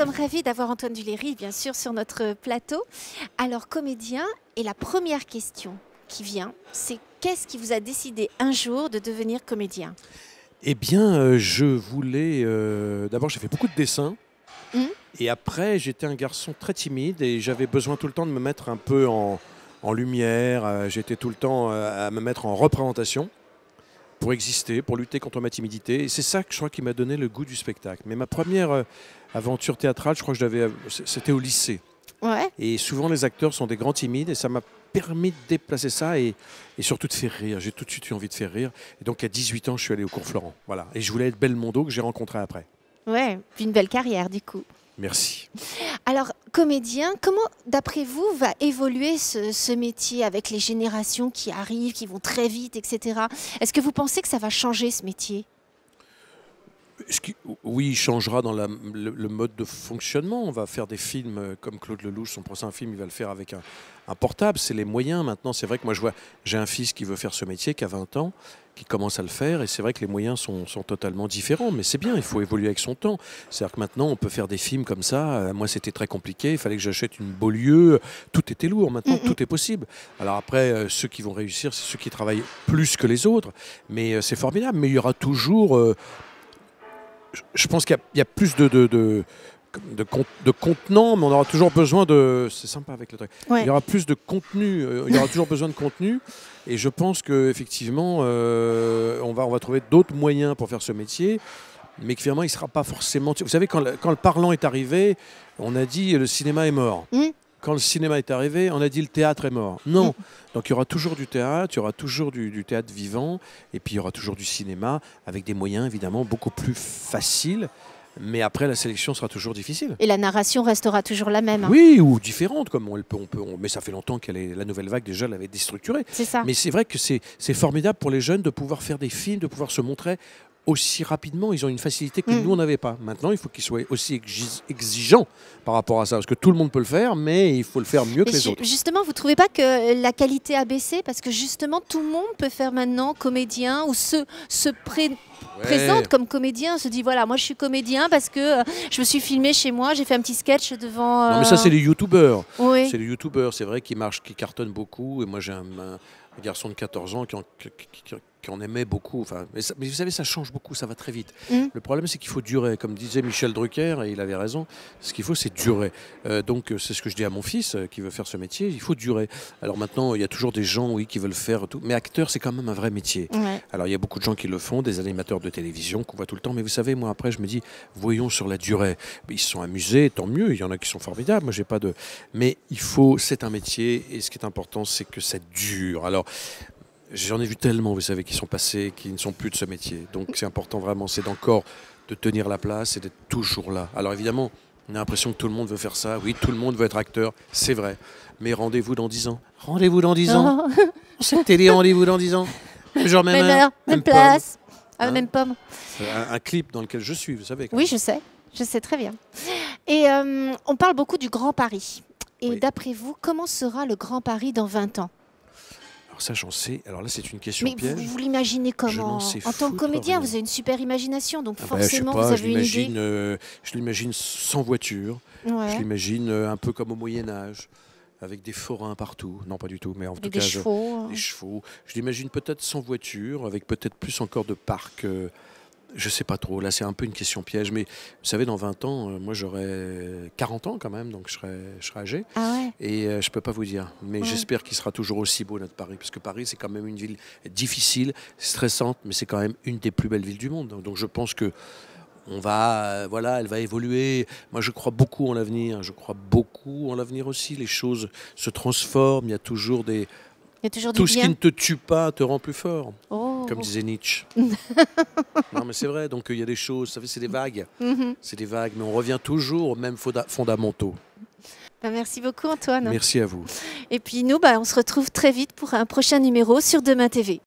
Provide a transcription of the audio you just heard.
sommes ravis d'avoir Antoine Duléry, bien sûr, sur notre plateau. Alors, comédien, et la première question qui vient, c'est qu'est-ce qui vous a décidé un jour de devenir comédien? Eh bien, je voulais... D'abord, j'ai fait beaucoup de dessins. Et après, j'étais un garçon très timide et j'avais besoin tout le temps de me mettre un peu en lumière. J'étais tout le temps à me mettre en représentation pour exister, pour lutter contre ma timidité. Et c'est ça que je crois qui m'a donné le goût du spectacle. Mais ma première aventure théâtrale, je crois que c'était au lycée. Ouais. Et souvent, les acteurs sont des grands timides et ça m'a permis de déplacer ça et surtout de faire rire. J'ai tout de suite eu envie de faire rire. Et donc, à 18 ans, je suis allé au cours Florent. Voilà. Et je voulais être Belmondo que j'ai rencontré après. Ouais, puis une belle carrière du coup. Merci. Alors, comédien, comment, d'après vous, va évoluer ce métier avec les générations qui arrivent, qui vont très vite, etc. Est-ce que vous pensez que ça va changer ce métier? Oui, il changera dans le mode de fonctionnement. On va faire des films comme Claude Lelouch, son prochain film, il va le faire avec un portable. C'est les moyens maintenant. C'est vrai que moi, j'ai un fils qui veut faire ce métier, qui a 20 ans, qui commence à le faire. Et c'est vrai que les moyens sont totalement différents. Mais c'est bien, il faut évoluer avec son temps. C'est-à-dire que maintenant, on peut faire des films comme ça. Moi, c'était très compliqué. Il fallait que j'achète une Beaulieu. Tout était lourd. Maintenant, tout est possible. Alors après, ceux qui vont réussir, c'est ceux qui travaillent plus que les autres. Mais c'est formidable. Mais il y aura toujours... je pense qu'il y a plus de contenant, mais on aura toujours besoin de... C'est sympa avec le truc. Ouais. Il y aura plus de contenu, il y aura toujours besoin de contenu. Et je pense qu'effectivement, on va trouver d'autres moyens pour faire ce métier, mais que finalement, il ne sera pas forcément... Vous savez, quand le parlant est arrivé, on a dit le cinéma est mort. Quand le cinéma est arrivé, on a dit le théâtre est mort. Non. Donc il y aura toujours du théâtre, il y aura toujours du théâtre vivant, et puis il y aura toujours du cinéma, avec des moyens évidemment beaucoup plus faciles. Mais après, la sélection sera toujours difficile. Et la narration restera toujours la même. Oui, ou différente, comme mais ça fait longtemps la nouvelle vague déjà l'avait déstructurée. C'est ça. Mais c'est vrai que c'est formidable pour les jeunes de pouvoir faire des films, de pouvoir se montrer aussi rapidement. Ils ont une facilité que nous, on n'avait pas. Maintenant, il faut qu'ils soient aussi exigeants par rapport à ça. Parce que tout le monde peut le faire, mais il faut le faire mieux que les autres. Justement, vous ne trouvez pas que la qualité a baissé? Parce que justement, tout le monde peut faire maintenant comédien ou présente comme comédien, se dit voilà, moi je suis comédien parce que je me suis filmé chez moi, j'ai fait un petit sketch devant... Non mais ça c'est les youtubeurs. Oui. C'est les youtubeurs, c'est vrai, qui cartonnent beaucoup. Et moi j'ai un garçon de 14 ans qui en aimait beaucoup. Enfin, mais vous savez, ça change beaucoup, ça va très vite. Le problème, c'est qu'il faut durer. Comme disait Michel Drucker, et il avait raison, ce qu'il faut, c'est durer. Donc, c'est ce que je dis à mon fils qui veut faire ce métier, il faut durer. Alors maintenant, il y a toujours des gens qui veulent faire tout. Mais acteur, c'est quand même un vrai métier. Ouais. Alors, il y a beaucoup de gens qui le font, des animateurs de télévision qu'on voit tout le temps. Mais vous savez, moi, après, je me dis, voyons sur la durée. Ils se sont amusés, tant mieux. Il y en a qui sont formidables. Moi, j'ai pas de... Mais c'est un métier. Et ce qui est important, c'est que ça dure. Alors, j'en ai vu tellement, vous savez, qui sont passés, qui ne sont plus de ce métier. Donc c'est important vraiment, c'est d'encore de tenir la place et d'être toujours là. Alors évidemment, on a l'impression que tout le monde veut faire ça. Oui, tout le monde veut être acteur, c'est vrai. Mais rendez-vous dans 10 ans. Rendez-vous dans 10 ans. Cette télé, rendez-vous dans 10 ans. Genre même heure, même place, même pomme. Un clip dans lequel je suis, vous savez. Oui, je sais très bien. Et on parle beaucoup du Grand Paris. Et d'après vous, comment sera le Grand Paris dans 20 ans? Ça, j'en sais. Alors là, c'est une question piège. Mais vous l'imaginez comment? En tant que comédien, vous avez une super imagination, donc forcément, vous avez une idée. Je l'imagine sans voiture. Ouais. Je l'imagine un peu comme au Moyen-Âge, avec des forains partout. Non, pas du tout, mais en tout cas... Des chevaux. Des chevaux. Je l'imagine peut-être sans voiture, avec peut-être plus encore de parcs... Je sais pas trop, là c'est un peu une question piège, mais vous savez, dans 20 ans, moi j'aurai 40 ans quand même, donc je serai âgé. Ah ouais. Et je peux pas vous dire, mais j'espère qu'il sera toujours aussi beau notre Paris, parce que Paris c'est quand même une ville difficile, stressante, mais c'est quand même une des plus belles villes du monde. Donc je pense que elle va évoluer. Moi je crois beaucoup en l'avenir, aussi, les choses se transforment, il y a toujours des... Tout ce qui ne te tue pas te rend plus fort, comme disait Nietzsche. Non, mais c'est vrai, donc il y a des choses, vous savez, c'est des vagues. C'est des vagues, mais on revient toujours aux mêmes fondamentaux. Merci beaucoup, Antoine. Merci à vous. Et puis nous, on se retrouve très vite pour un prochain numéro sur Demain TV.